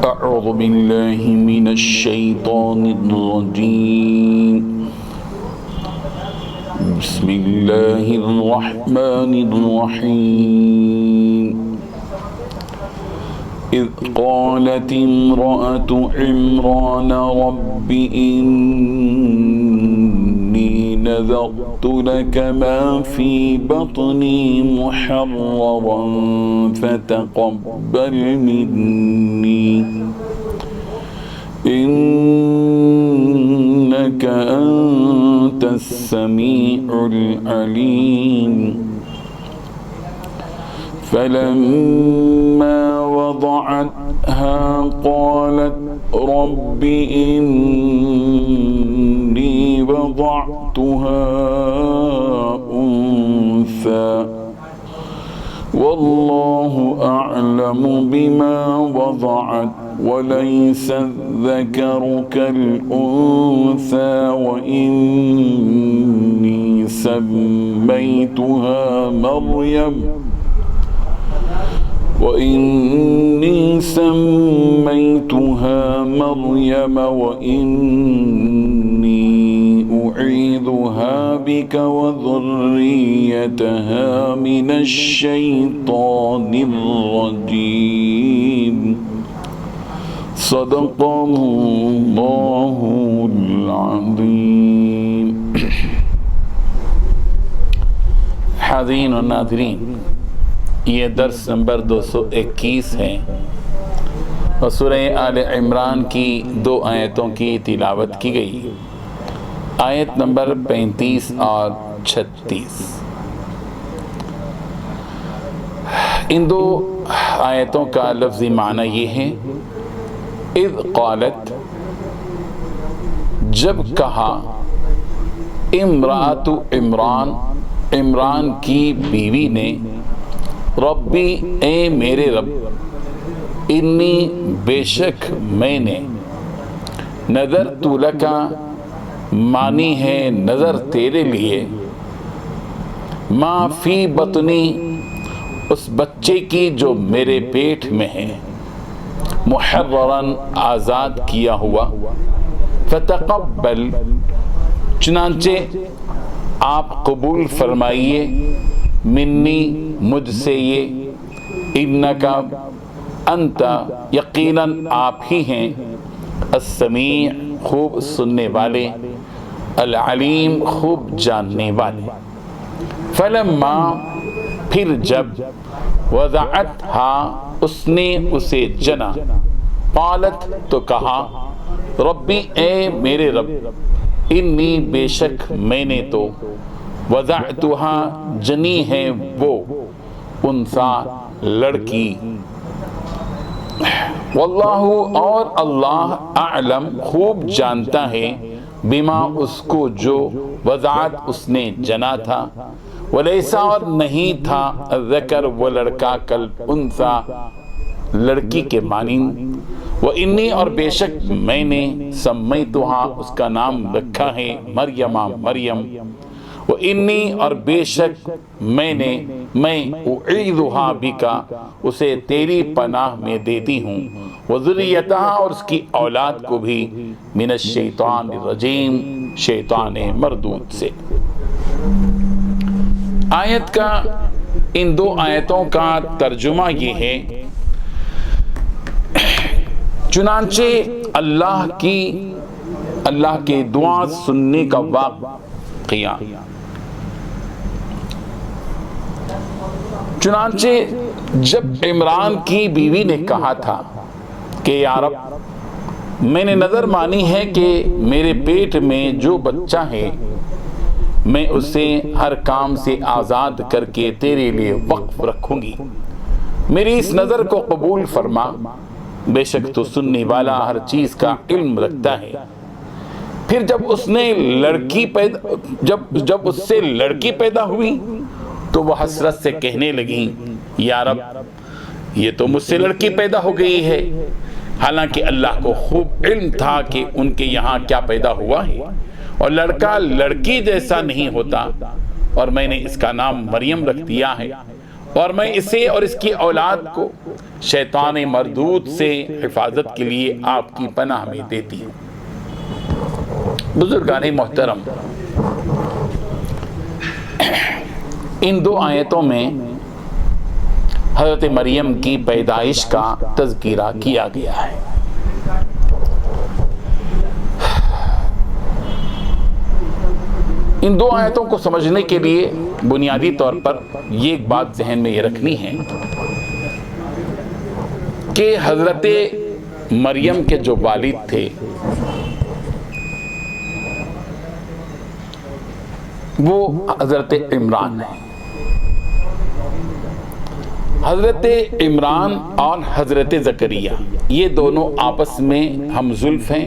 أعوذ بالله من الشيطان الرجيم بسم الله الرحمن الرحيم إذ قالت امرأة عمران رب إني نذرت لك ما في بطني محررا فتقبل مني إنك أنت السميع العليم فلما وضعتها قالت رب إني وضعتها أنثى والله أعلم بما وضعت وليس الذكر كالأنثى وإني سميتها مريم وإني أعيذها بك وذريتها من الشيطان الرجيم صدق الله العظيم. حاضرین و ناظرین، یہ درس نمبر 221 ہے اور سورہ آل عمران کی 2 آیتوں کی تلاوت کی گئی، آیت نمبر 35 اور 36۔ ان 2 آیتوں کا لفظی معنی یہ ہے، اذ قالت، جب کہا، امرأۃ عمران، عمران کی بیوی نے، ربی، اے میرے رب، انی، بے شک میں نے، نذرت لکا، مانی ہے نظر تیرے لیے، ما فی بطنی، اس بچے کی جو میرے پیٹ میں ہے، محررن، آزاد کیا ہوا، فتقبل، چنانچہ آپ قبول فرمائیے، منی، مجھ سے یہ، انکا، انت، یقیناً آپ ہی ہیں، السمیع، خوب سننے والے، العلیم، خوب جاننے والے۔ فلما، پھر جب، وضعتھا، اس نے اسے جنا، قالت، تو کہا، ربی، اے میرے رب، انی، بے شک میں نے تو، وضعتھا، جنی ہے وہ، انثیٰ، لڑکی، واللہ، اور اللہ، اعلم، خوب جانتا ہے، بما، اس کو جو، وضعت، اس نے جنا تھا، ولیسا، اور نہیں تھا، الذکر، وہ لڑکا، کل انثیٰ، لڑکی کے مانند، وانی، اور بے شک میں نے، سمیتھا، اس کا نام رکھا ہے، مریم، مریم، وانی، اور بے شک میں نے، میں، اعیذھا بک، اسے تیری پناہ میں دیتی ہوں، وذریتھا، اور اس کی اولاد کو بھی، من الشیطان الرجیم، شیطان مردود سے۔ آیت کا، ان 2 آیتوں کا ترجمہ یہ ہے، چنانچہ اللہ کے دعا سننے کا واقعہ، چنانچہ جب عمران کی بیوی نے کہا تھا کہ یا رب، میں نے نظر مانی ہے کہ میرے پیٹ میں جو بچہ ہے، میں اسے ہر کام سے آزاد کر کے تیرے لیے وقف رکھوں گی، میری اس نظر کو قبول فرما، بے شک تو سننے والا، ہر چیز کا علم رکھتا ہے۔ پھر جب اس سے لڑکی پیدا ہوئی تو وہ حسرت سے کہنے لگی، یا رب، یہ تو مجھ سے لڑکی پیدا ہو گئی ہے، حالانکہ اللہ کو خوب علم تھا کہ ان کے یہاں کیا پیدا ہوا ہے، اور لڑکا لڑکی جیسا نہیں ہوتا، اور میں نے اس کا نام مریم رکھ دیا ہے، اور میں اسے اور اس کی اولاد کو شیطان مردود سے حفاظت کے لیے آپ کی پناہ میں دیتی ہوں۔ بزرگان محترم، ان دو آیتوں میں حضرت مریم کی پیدائش کا تذکرہ کیا گیا ہے۔ ان دو آیتوں کو سمجھنے کے لیے بنیادی طور پر یہ ایک بات ذہن میں یہ رکھنی ہے کہ حضرت مریم کے جو والد تھے وہ حضرت عمران ہیں۔ حضرت عمران اور حضرت زکریا یہ دونوں آپس میں ہم زلف ہیں۔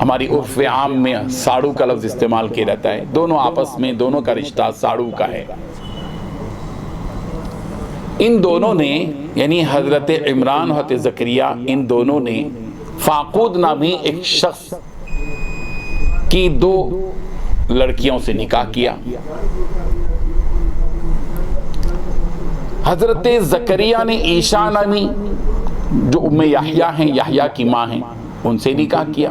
ہماری عرف عام میں ساڑو کا لفظ استعمال کیا جاتا ہے، دونوں آپس میں دونوں کا رشتہ ساڑو کا ہے۔ ان دونوں نے یعنی حضرت عمران اور حضرت زکریا ان دونوں نے فاقود نامی ایک شخص کی دو لڑکیوں سے نکاح کیا۔ حضرت زکریا نے عیشا نامی جو ام یحییٰ ہیں، یحییٰ کی ماں ہیں، ان سے نکاح کیا۔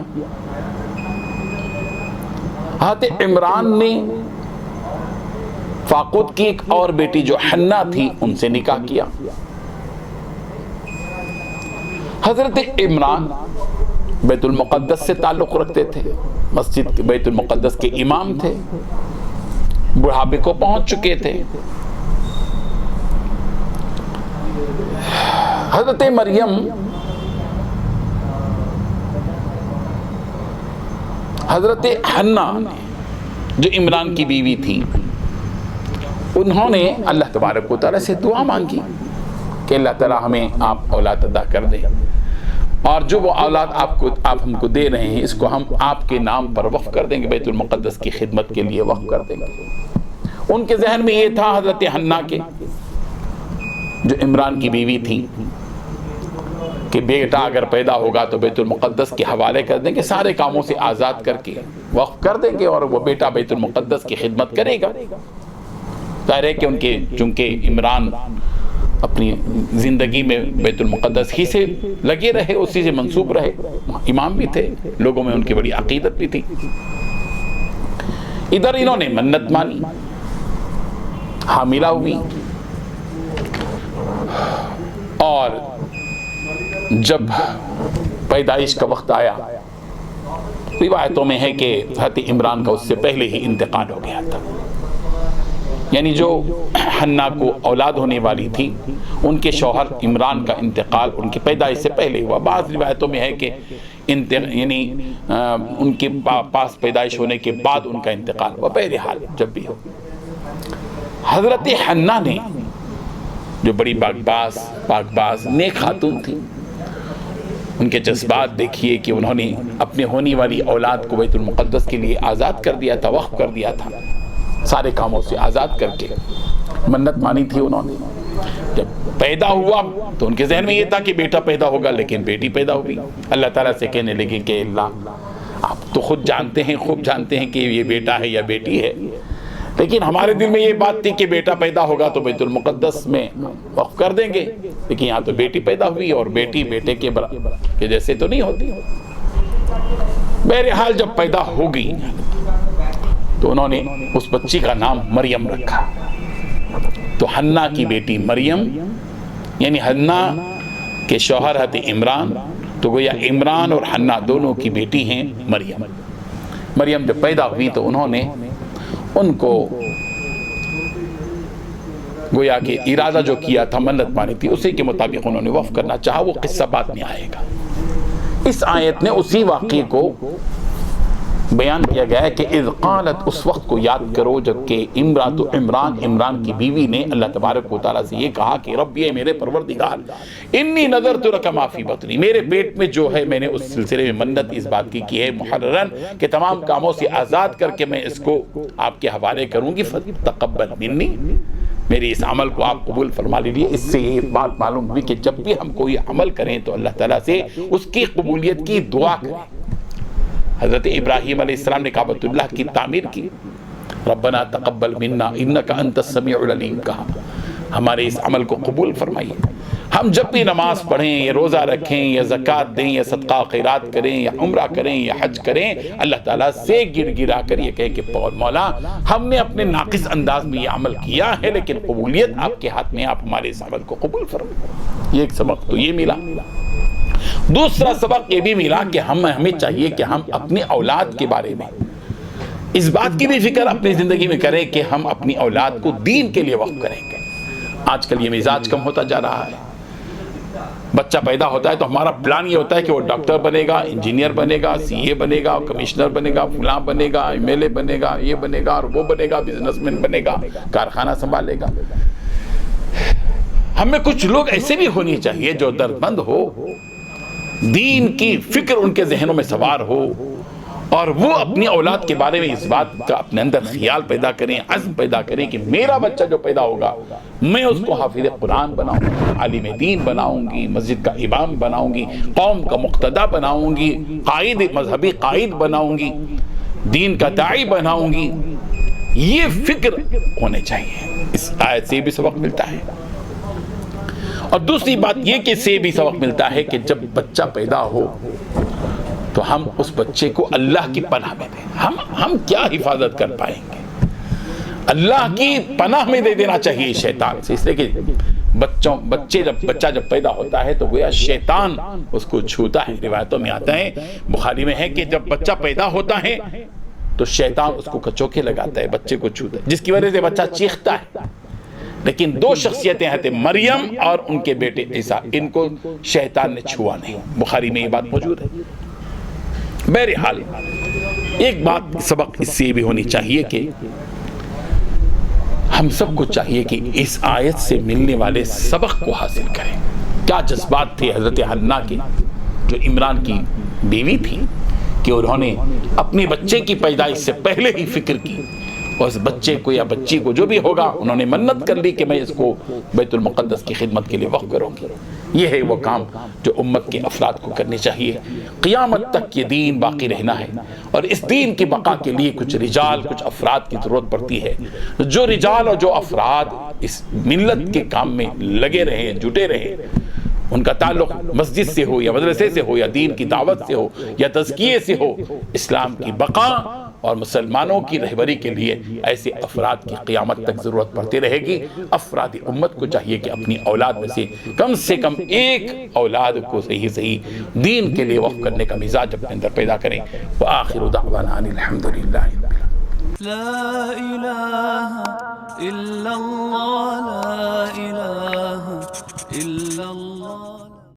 حضرت عمران نے فاقود کی ایک اور بیٹی جو حنا تھی ان سے نکاح کیا۔ حضرت عمران بیت المقدس سے تعلق رکھتے تھے، مسجد بیت المقدس کے امام تھے، بڑھاپے کو پہنچ چکے تھے۔ حضرت مریم حضرت حنا جو عمران کی بیوی تھی، انہوں نے اللہ تبارک و تعالیٰ سے دعا مانگی کہ اللہ تعالیٰ ہمیں آپ اولاد عطا کر دے، اور جو وہ اولاد آپ ہم کو دے رہے ہیں اس کو ہم آپ کے نام پر وقف کر دیں گے، بیت المقدس کی خدمت کے لیے وقف کر دیں گے۔ ان کے ذہن میں یہ تھا حضرت حنا کے جو عمران کی بیوی تھی کہ بیٹا اگر پیدا ہوگا تو بیت المقدس کے حوالے کر دیں گے، سارے کاموں سے آزاد کر کے وقف کر دیں گے، اور وہ بیٹا بیت المقدس کی خدمت کرے گا۔ ظاہر ہے کہ ان کے چونکہ عمران اپنی زندگی میں بیت المقدس ہی سے لگے رہے، اسی سے منسوب رہے، امام بھی تھے، لوگوں میں ان کی بڑی عقیدت بھی تھی۔ ادھر انہوں نے منت مانی، حاملہ ہوئی، اور جب پیدائش کا وقت آیا، روایتوں میں ہے کہ حضرت عمران کا اس سے پہلے ہی انتقال ہو گیا تھا، یعنی جو حنا کو اولاد ہونے والی تھی ان کے شوہر عمران کا انتقال ان کی پیدائش سے پہلے ہوا۔ بعض روایتوں میں ہے کہ یعنی ان کے پاس پیدائش ہونے کے بعد ان کا انتقال ہوا، بہرحال جب بھی ہو۔ حضرت حنا نے جو بڑی پاک باز نیک خاتون تھی، ان کے جذبات دیکھیے کہ انہوں نے اپنے ہونے والی اولاد کو بیت المقدس کے لیے آزاد کر دیا تھا، وقف کر دیا تھا، سارے کاموں سے آزاد کر کے منت مانی تھی انہوں نے۔ جب پیدا ہوا تو ان کے ذہن میں یہ تھا کہ بیٹا پیدا ہوگا، لیکن بیٹی پیدا ہوئی۔ اللہ تعالیٰ سے کہنے لگے کہ اللہ آپ تو خود جانتے ہیں، خوب جانتے ہیں کہ یہ بیٹا ہے یا بیٹی ہے، لیکن ہمارے دل میں یہ بات تھی کہ بیٹا پیدا ہوگا تو بیت المقدس میں وقف کر دیں گے، لیکن یہاں تو بیٹی پیدا ہوئی، اور بیٹی بیٹے کے جیسے تو نہیں ہوتی۔ بہرحال جب پیدا ہو گئی تو انہوں نے اس بچی کا نام مریم رکھا۔ تو حنا کی بیٹی مریم، یعنی حنا کے شوہر حضرت عمران، تو گویا عمران اور حنا دونوں کی بیٹی ہیں مریم۔ مریم جب پیدا ہوئی تو انہوں نے ان کو گویا کہ ارادہ جو کیا تھا، منت مانی تھی، اسی کے مطابق انہوں نے وقف کرنا چاہا۔ وہ قصہ بعد میں آئے گا۔ اس آیت نے اسی واقعے کو بیان کیا گیا ہے کہ اذ قالت، اس وقت کو یاد کرو جبکہ امرات عمران، عمران کی بیوی نے اللہ تبارک و تعالیٰ سے یہ کہا کہ رب، یہ میرے پروردگار، انی نذرت لک ما فی بطنی، میرے پیٹ میں جو ہے میں نے اس سلسلے میں منت اس بات کی ہے محررن کہ تمام کاموں سے آزاد کر کے میں اس کو آپ کے حوالے کروں گی، فتقبل منی، میری اس عمل کو آپ قبول فرما لیجیے۔ اس سے یہ بات معلوم ہوئی کہ جب بھی ہم کوئی عمل کریں تو اللہ تعالیٰ سے اس کی قبولیت کی دعا کریں۔ حضرت ابراہیم علیہ السلام نے کعبۃ اللہ کی تعمیر کی، ربنا تقبل منا انک انت السمیع العلیم کہا، ہمارے اس عمل کو قبول فرمائیے۔ ہم جب بھی نماز پڑھیں یا روزہ رکھیں یا زکوٰۃ دیں یا صدقہ خیرات کریں یا عمرہ کریں یا حج کریں، اللہ تعالیٰ سے گر گرا کر یہ کہیں کہ مولا ہم نے اپنے ناقص انداز میں یہ عمل کیا ہے، لیکن قبولیت آپ کے ہاتھ میں، آپ ہمارے اس عمل کو قبول فرمائیں۔ یہ ایک سبق تو یہ ملا۔ دوسرا سبق یہ بھی ملا کہ ہمیں چاہیے کہ ہم اپنی اولاد کے بارے میں اس بات کی بھی فکر اپنی زندگی میں کریں کہ ہم اپنی اولاد کو دین کے لیے وقف کریں گے۔ آج کل یہ مزاج کم ہوتا جا رہا ہے، بچہ پیدا ہوتا ہے تو ہمارا پلان یہ ہوتا ہے کہ وہ ڈاکٹر بنے گا، انجینئر بنے گا، سی اے بنے گا، کمشنر بنے گا، فلاں بنے گا، ایم ایل اے بنے گا، یہ بنے گا اور وہ بنے گا، بزنس مین بنے گا، کارخانہ سنبھالے گا۔ ہمیں کچھ لوگ ایسے بھی ہونی چاہیے جو دردمند ہو، دین کی فکر ان کے ذہنوں میں سوار ہو، اور وہ اپنی اولاد کے بارے میں اس بات کا اپنے اندر خیال پیدا کریں، عزم پیدا کریں کہ میرا بچہ جو پیدا ہوگا میں اس کو حافظ قرآن بناؤں گی، عالم دین بناؤں گی، مسجد کا امام بناؤں گی، قوم کا مقتدی بناؤں گی، قائد مذہبی قائد بناؤں گی، دین کا داعی بناؤں گی۔ یہ فکر ہونے چاہیے۔ اس آیت سے بھی سبق ملتا ہے۔ اور دوسری بات یہ کہ سے بھی سبق ملتا ہے کہ جب بچہ پیدا ہو تو ہم اس بچے کو اللہ کی پناہ میں دیں۔ ہم کیا حفاظت کر پائیں گے؟ اللہ کی پناہ میں دے دینا چاہیے شیطان سے، اس لیے کہ بچہ جب پیدا ہوتا ہے تو گویا شیطان اس کو چھوتا ہے۔ روایتوں میں آتا ہے، بخاری میں ہے کہ جب بچہ پیدا ہوتا ہے تو شیطان اس کو کچوکے لگاتا ہے، بچے کو چھوتا ہے، جس کی وجہ سے بچہ چیختا ہے۔ لیکن دو شخصیتیں ہیں، مریم اور ان کے بیٹے عیسیٰ، ان کو شیطان نے چھوا نہیں۔ بخاری میں یہ بات موجود ہے۔ بہرحال ایک بات سبق اس سے بھی ہونی چاہیے کہ ہم سب کو چاہیے کہ اس آیت سے ملنے والے سبق کو حاصل کریں۔ کیا جذبات تھے حضرت حنہ کے، جو عمران کی بیوی تھی، کہ انہوں نے اپنے بچے کی پیدائش سے پہلے ہی فکر کی، اور اس بچے کو یا بچی کو جو بھی ہوگا انہوں نے منت کر لی کہ میں اس کو بیت المقدس کی خدمت کے لیے وقف کروں گی۔ یہ ہے وہ کام جو امت کے افراد کو کرنے چاہیے۔ قیامت تک یہ دین باقی رہنا ہے، اور اس دین کی بقا کے لیے کچھ رجال، کچھ افراد کی ضرورت پڑتی ہے۔ جو رجال اور جو افراد اس ملت کے کام میں لگے رہیں، جٹے رہیں، ان کا تعلق مسجد سے ہو یا مدرسے سے ہو یا دین کی دعوت سے ہو یا تزکیے سے ہو، اسلام کی بقا اور مسلمانوں کی رہبری کے لیے ایسے افراد کی قیامت تک ضرورت پڑتی رہے گی۔ افراد امت کو چاہیے کہ اپنی اولاد میں سے کم ایک اولاد کو صحیح دین کے لیے وقف کرنے کا مزاج اپنے اندر پیدا کریں۔ وآخر دعوانا ان الحمدللہ رب العالمین۔ لا الہ الا اللہ، لا الہ الا اللہ۔